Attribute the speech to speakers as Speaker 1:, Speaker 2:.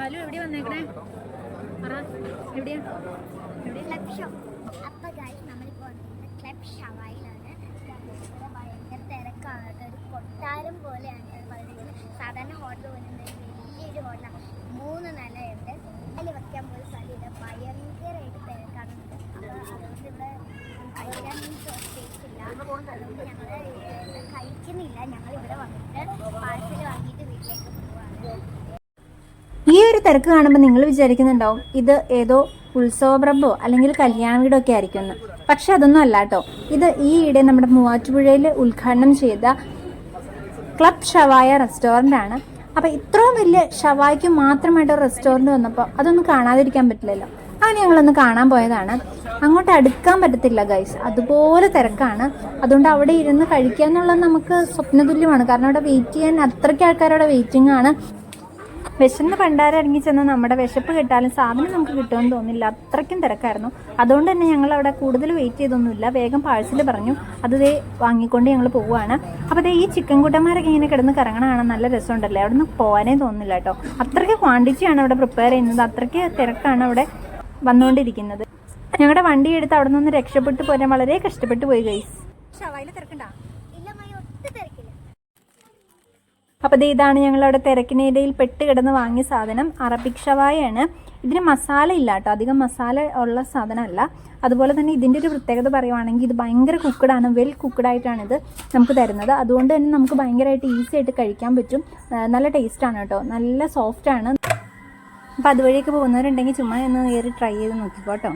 Speaker 1: ബാലു എവിടെയാ വന്നേക്കണേ? എവിടെയാ?
Speaker 2: അപ്പോൾ ഗൈസ് നമ്മളിപ്പോൾ വന്നിരിക്കുന്നത് ക്ലബ് ഷവായിലാണ്. ഭയങ്കര തിരക്കാണ്. ഒരു കൊട്ടാരം പോലെയാണ് പറയുന്നത്. സാധാരണ ഹോട്ടൽ പോലെ വലിയൊരു ഹോട്ടലാണ്. 3 നിലയുണ്ട്. അതിൽ വെക്കാൻ പോലും സ്ഥലമില്ല. ഭയങ്കരമായിട്ട് തിരക്കാണ്. അപ്പോൾ അതുകൊണ്ട് ഇവിടെ കഴിക്കാൻ സ്പേസ് ഇല്ല. അതുകൊണ്ട് ഞങ്ങൾ കഴിക്കുന്നില്ല. ഞങ്ങൾ ഇവിടെ വന്നിട്ട് പാഴ്സൽ വാങ്ങിയിട്ട് വീട്ടിലേക്ക് പോവുകയാണ്.
Speaker 3: ഈ ഒരു തിരക്ക് കാണുമ്പോൾ നിങ്ങൾ വിചാരിക്കുന്നുണ്ടാവും ഇത് ഏതോ ഉത്സവപ്രഭോ അല്ലെങ്കിൽ കല്യാണ വീടൊക്കെ ആയിരിക്കുമെന്ന്. പക്ഷെ അതൊന്നും അല്ല കേട്ടോ. ഇത് ഈയിടെ നമ്മുടെ മൂവാറ്റുപുഴയിൽ ഉദ്ഘാടനം ചെയ്ത ക്ലബ് ഷവായ റെസ്റ്റോറൻ്റ് ആണ്. അപ്പോൾ ഇത്രയും വലിയ ഷവായ്ക്ക് മാത്രമായിട്ട് റെസ്റ്റോറൻറ്റ് വന്നപ്പോൾ അതൊന്നും കാണാതിരിക്കാൻ പറ്റില്ലല്ലോ. അങ്ങനെ ഞങ്ങളൊന്ന് കാണാൻ പോയതാണ്. അങ്ങോട്ട് അടുക്കാൻ പറ്റത്തില്ല ഗൈസ്, അതുപോലെ തിരക്കാണ്. അതുകൊണ്ട് അവിടെ ഇരുന്ന് കഴിക്കുക എന്നുള്ളത് നമുക്ക് സ്വപ്നതുല്യമാണ്. കാരണം അവിടെ വെയിറ്റ് ചെയ്യാൻ അത്രയ്ക്ക് ആൾക്കാരവിടെ വെയിറ്റിംഗ് ആണ്. വിശന്ന് പണ്ടാരം ഇറങ്ങി ചെന്ന് നമ്മുടെ വിശപ്പ് കിട്ടാലും സാധനം നമുക്ക് കിട്ടുമെന്ന് തോന്നില്ല, അത്രയ്ക്കും തിരക്കായിരുന്നു. അതുകൊണ്ട് തന്നെ ഞങ്ങൾ അവിടെ കൂടുതൽ വെയിറ്റ് ചെയ്തൊന്നുമില്ല. വേഗം പാഴ്സൽ പറഞ്ഞു, അത് ദേ വാങ്ങിക്കൊണ്ട് ഞങ്ങൾ പോവുകയാണ്. അപ്പോൾ ദേ ഈ ചിക്കൻ കൂട്ടന്മാരൊക്കെ ഇങ്ങനെ കിടന്ന് കറങ്ങണ കാണാൻ നല്ല രസമുണ്ടല്ലേ. അവിടെ നിന്ന് പോകാനേ തോന്നുന്നില്ല കേട്ടോ. അത്രയ്ക്ക് ക്വാണ്ടിറ്റിയാണ് അവിടെ പ്രിപ്പയർ ചെയ്യുന്നത്. അത്രയ്ക്ക് തിരക്കാണ് അവിടെ വന്നുകൊണ്ടിരിക്കുന്നത്. ഞങ്ങളുടെ വണ്ടി എടുത്ത് അവിടെ നിന്ന് രക്ഷപ്പെട്ടു പോരാൻ വളരെ കഷ്ടപ്പെട്ടു പോയി ഗൈസ്. ഷവായിൽ തിരക്കുണ്ടോ? അപ്പോൾ ഇതാണ് ഞങ്ങളവിടെ തിരക്കിനിടയിൽ പെട്ട് കിടന്ന് വാങ്ങിയ സാധനം. അറബിക് ഷവായാണ്. ഇതിന് മസാല ഇല്ല കേട്ടോ, അധികം മസാല ഉള്ള സാധനമല്ല. അതുപോലെ തന്നെ ഇതിൻ്റെ ഒരു പ്രത്യേകത പറയുവാണെങ്കിൽ ഇത് ഭയങ്കര കുക്കഡാണ്, വെൽ കുക്കഡായിട്ടാണ് ഇത് നമുക്ക് തരുന്നത്. അതുകൊണ്ട് തന്നെ നമുക്ക് ഭയങ്കരമായിട്ട് ഈസി ആയിട്ട് കഴിക്കാൻ പറ്റും. നല്ല ടേസ്റ്റാണ് കേട്ടോ, നല്ല സോഫ്റ്റാണ്. അപ്പോൾ അതുവഴിയൊക്കെ പോകുന്നവരുണ്ടെങ്കിൽ ചുമ്മാ ഒന്ന് കയറി ട്രൈ ചെയ്ത് നോക്കിക്കോട്ടോ.